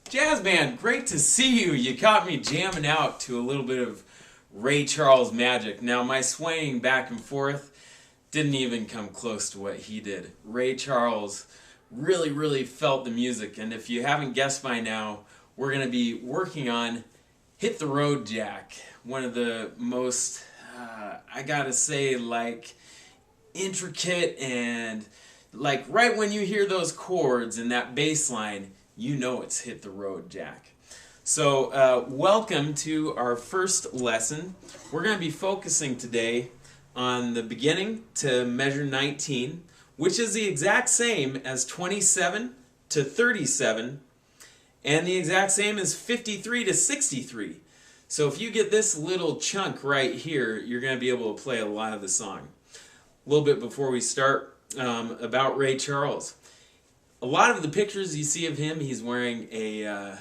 Jazz band, great to see you. You caught me jamming out to a little bit of Ray Charles magic. Now my swaying back and forth didn't even come close to what he did. Ray Charles really felt the music, and if you haven't guessed by now, we're going to be working on Hit the Road Jack, one of the most, I gotta say, like, intricate and like right when you hear those chords and that bass line, you know it's Hit the Road Jack. So welcome to our first lesson. We're going to be focusing today on the beginning to measure 19, which is the exact same as 27 to 37, and the exact same as 53 to 63. So if you get this little chunk right here, you're going to be able to play a lot of the song. A little bit before we start, about Ray Charles. A lot of the pictures you see of him, he's wearing a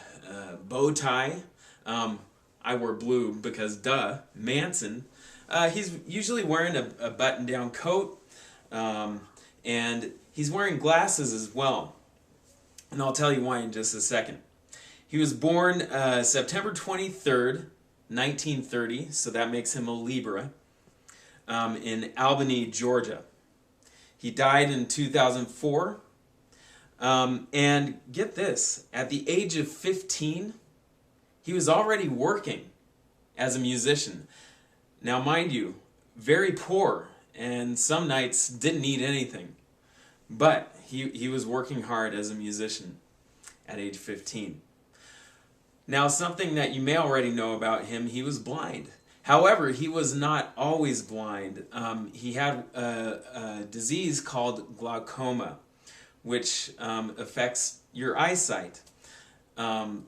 bow tie. I wore blue because, duh, Manson. He's usually wearing a button-down coat, and he's wearing glasses as well. And I'll tell you why in just a second. He was born September 23rd, 1930, so that makes him a Libra, in Albany, Georgia. He died in 2004. And get this, at the age of 15, he was already working as a musician. Now, mind you, very poor, and some nights didn't eat anything. But he was working hard as a musician at age 15. Now, something that you may already know about him, he was blind. However, he was not always blind. He had a disease called glaucoma, which affects your eyesight.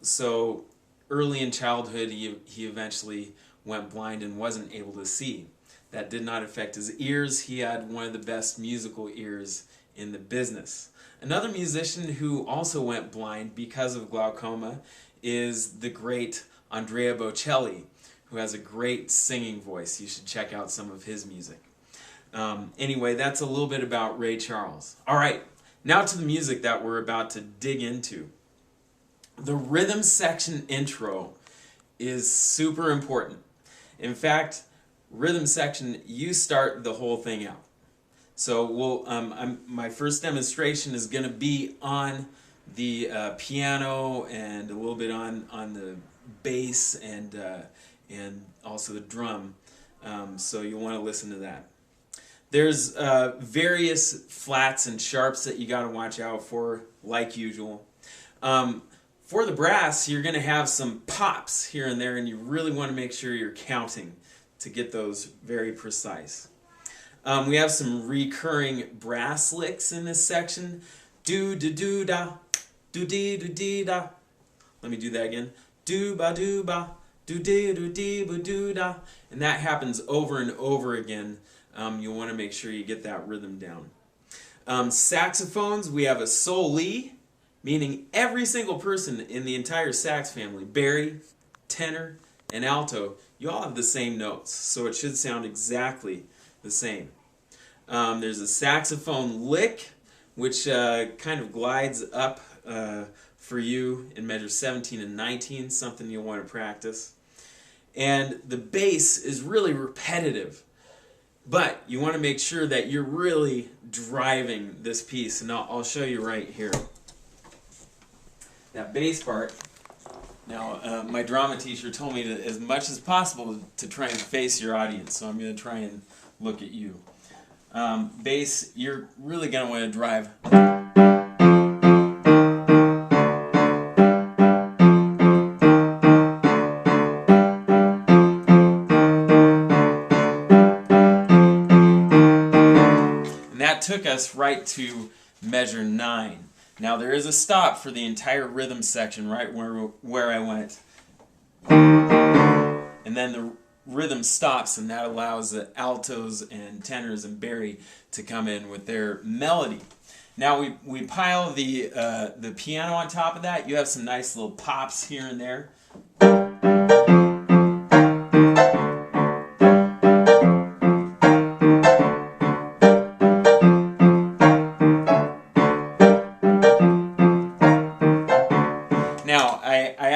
So early in childhood, he eventually went blind and wasn't able to see. That did not affect his ears. He had one of the best musical ears in the business. Another musician who also went blind because of glaucoma is the great Andrea Bocelli, who has a great singing voice. You should check out some of his music. Anyway, that's a little bit about Ray Charles. All right. Now to the music that we're about to dig into. The rhythm section intro is super important. In fact, rhythm section, you start the whole thing out. So my first demonstration is going to be on the piano and a little bit on the bass and also the drum. So you'll want to listen to that. There's various flats and sharps that you got to watch out for, like usual. For the brass, you're going to have some pops here and there, and you really want to make sure you're counting to get those very precise. We have some recurring brass licks in this section. Do-da-do-da, do-dee-do-dee-da. Let me do that again. Do-ba-do-ba, do-dee-do-dee-ba-do-da. And that happens over and over again. You'll want to make sure you get that rhythm down. Saxophones, we have a soli, meaning every single person in the entire sax family, bari, tenor, and alto, you all have the same notes, so it should sound exactly the same. There's a saxophone lick, which kind of glides up for you in measure 17 and 19, something you'll want to practice. And the bass is really repetitive. But you want to make sure that you're really driving this piece, and I'll show you right here. That bass part. Now, my drama teacher told me to, as much as possible, to try and face your audience, so I'm going to try and look at you. Bass, you're really going to want to drive. Took us right to measure 9. Now there is a stop for the entire rhythm section right where I went. And then the rhythm stops, and that allows the altos and tenors and bari to come in with their melody. Now we pile the piano on top of that. You have some nice little pops here and there.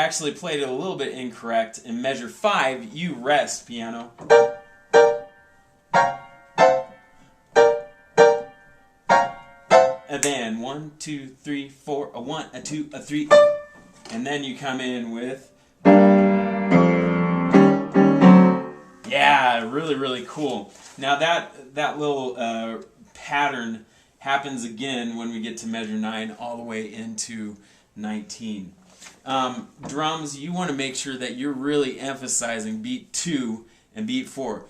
actually played it a little bit incorrect. In measure 5, you rest, piano. And then 1, 2, 3, 4, a 1, a 2, a 3, and then you come in with, yeah, really, really cool. Now that little pattern happens again when we get to measure 9 all the way into 19. Drums, you want to make sure that you're really emphasizing beat 2 and beat 4.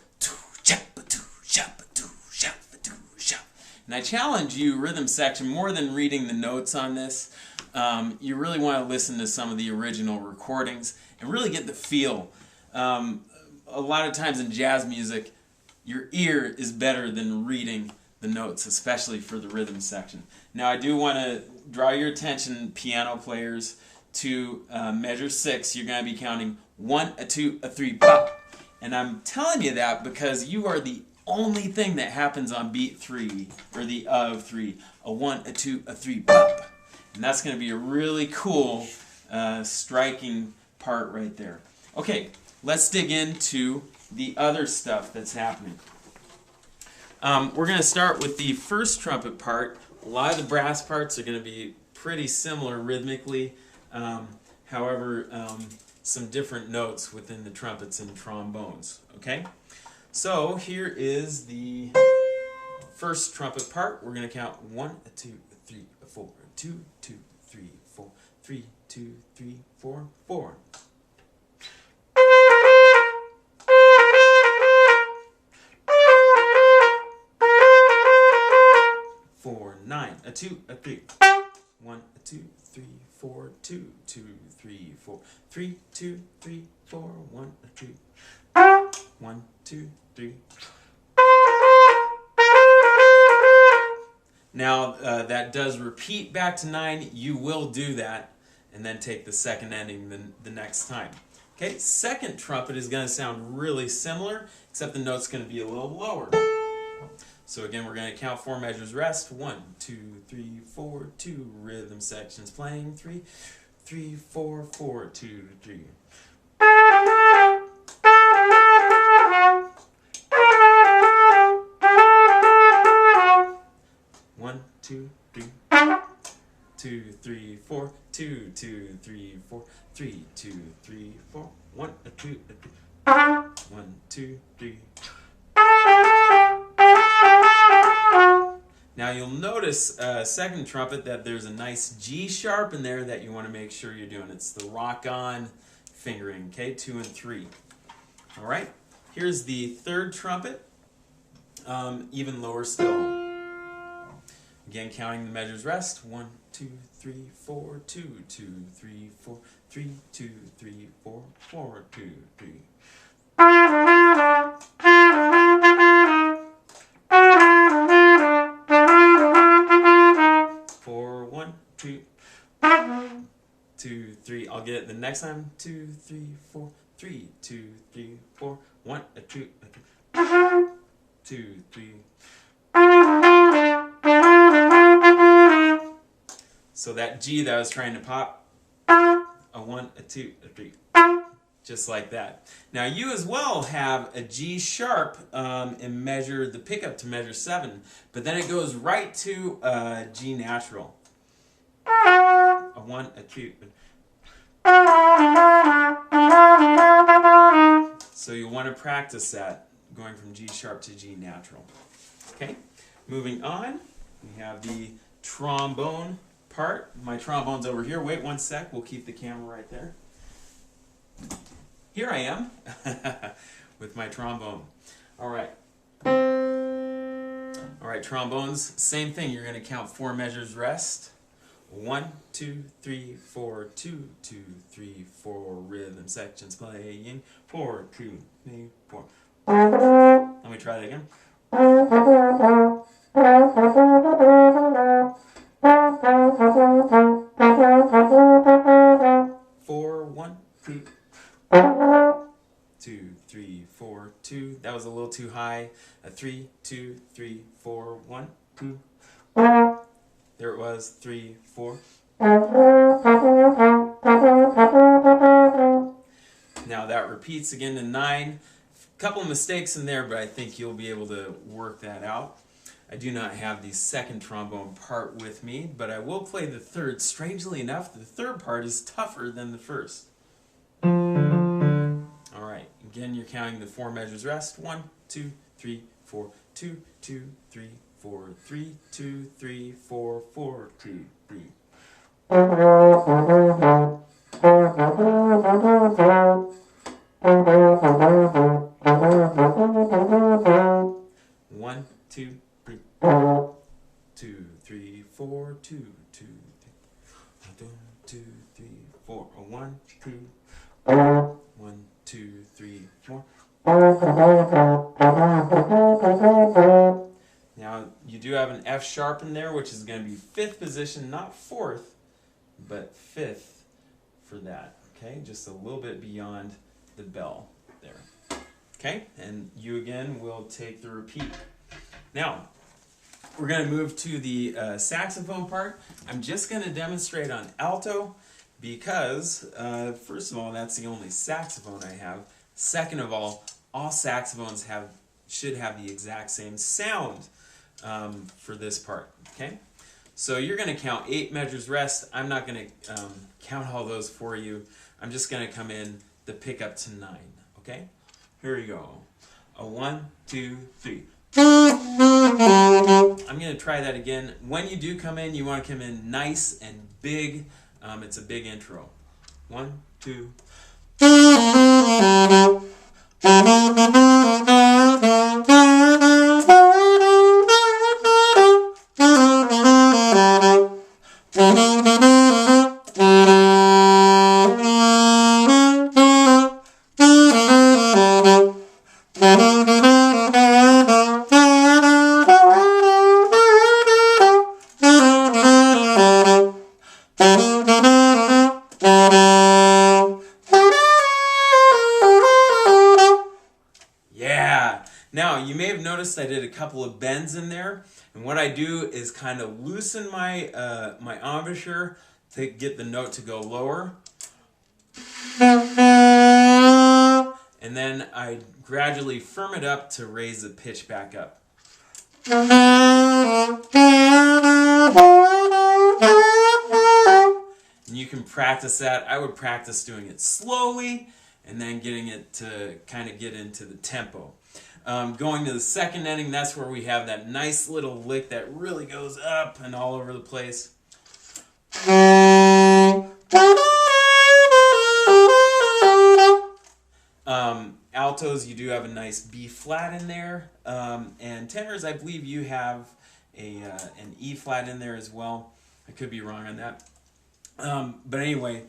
And I challenge you, rhythm section, more than reading the notes on this, you really want to listen to some of the original recordings and really get the feel. A lot of times in jazz music, your ear is better than reading the notes, especially for the rhythm section. Now I do want to draw your attention, piano players, to measure 6. You're going to be counting 1, a 2, a 3, pop. And I'm telling you that because you are the only thing that happens on beat 3, or the of 3. A 1, a 2, a 3, pop. And that's going to be a really cool, striking part right there. Okay, let's dig into the other stuff that's happening. We're going to start with the first trumpet part. A lot of the brass parts are going to be pretty similar rhythmically. However, some different notes within the trumpets and trombones. Okay? So here is the first trumpet part. We're going to count 1, 2, 3, 4, 2, 2, 3, 4, 3, 2, 3, 4, 4. 4, 9, a 2, a 3. 1, 2, 3, 4, 2, 2, 3, 4, 3, 2, 3, 4, 1, 2. 1, 2, 3. Now that does repeat back to 9. You will do that and then take the second ending the next time. Okay, second trumpet is going to sound really similar, except the note's going to be a little lower. So again, we're going to count 4 measures rest. 1, 2, 3, 4, 2. Rhythm sections playing. 3, 3, 4, 4, 2, 3. One, 2, 3. 2, 3, 4. 2, 2, 3, 4. 3, 2, 3, 4. 1, 2, 3. 1, 2, 3. Now you'll notice second trumpet that there's a nice G sharp in there that you want to make sure you're doing. It's the rock-on fingering, okay, 2 and 3. All right, here's the third trumpet, even lower still. Again, counting the measures rest. 1, 2, 3, 4, 2, 2, 3, 4, 3, 2, 3, 4, 4, 2, 3. 4, 1, 2, 2, 3. I'll get it the next time. 2, 3, 4, 3, 2, 3, 4, 1, 2, 2, 3. So that G that I was trying to pop, a 1, a 2, a 3. Just like that. Now you as well have a G sharp in measure, the pickup to measure 7, but then it goes right to G natural. A 1, a 2. So you want to practice that, going from G sharp to G natural. Okay, moving on, we have the trombone part. My trombone's over here. Wait one sec, we'll keep the camera right there. Here I am with my trombone. All right, trombones, same thing. You're going to count 4 measures rest. 1, 2, 3, 4, 2, 2, 3, 4. Rhythm sections playing. 4, 2, 3, 4. Let me try that again. 4, 1, 2. 2, 3, 4, 2. That was a little too high. A 3, 2, 3, 4, 1, 2. There it was. 3, 4. repeats again to 9. A couple of mistakes in there, but I think you'll be able to work that out. I do not have the second trombone part with me, but I will play the third. Strangely enough, the third part is tougher than the first. All right, again, you're counting the 4 measures rest. 1, 2, 3, 4, 2, 2, 3, 4, 3, 2, 3, 4, 4, 2, 3. 1, 2, 3, 2, 3, 4, 2, 2, 3, 2, 3, 4, 1, 2, 1, 2, 3, 4. Now you do have an F sharp in there, which is going to be 5th position, not 4th, but 5th for that. Okay, just a little bit beyond the bell there. Okay, and you again will take the repeat. Now, we're going to move to the saxophone part. I'm just going to demonstrate on alto because, first of all, that's the only saxophone I have. Second of all saxophones should have the exact same sound for this part. Okay, so you're going to count 8 measures rest. I'm not going to count all those for you. I'm just going to come in the pickup to 9. Okay, here we go. A 1, 2, 3. I'm going to try that again. When you do come in, you want to come in nice and big. It's a big intro. 1, 2. Yeah. Now, you may have noticed I did a couple of bends in there, and what I do is kind of loosen my my embouchure to get the note to go lower. And then I gradually firm it up to raise the pitch back up. And you can practice that. I would practice doing it slowly and then getting it to kind of get into the tempo. Going to the second ending, that's where we have that nice little lick that really goes up and all over the place. Altos, you do have a nice B flat in there, and tenors, I believe you have an E flat in there as well. I could be wrong on that. But anyway,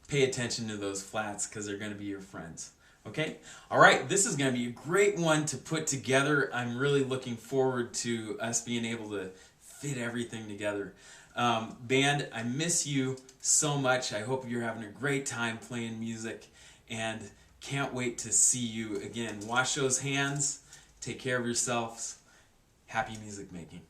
pay attention to those flats because they're going to be your friends. Okay? All right, this is going to be a great one to put together. I'm really looking forward to us being able to fit everything together. Band, I miss you so much. I hope you're having a great time playing music, and can't wait to see you again. Wash those hands. Take care of yourselves. Happy music making.